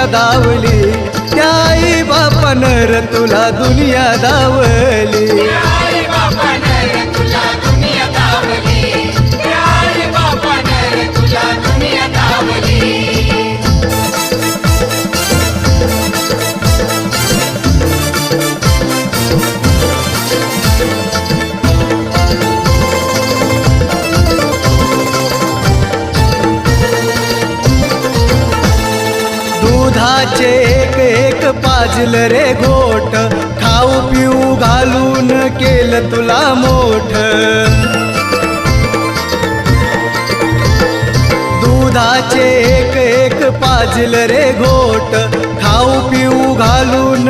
दुनिया दावली, त्या आई बापानं र तुला दुनिया दावली. दुधाचे एक एक पाजल रे घोट, खाऊ पिऊ घालून केलं तुला मोठ. दुधाचे एक एक पाजल रे घोट, खाऊ पिऊ घालून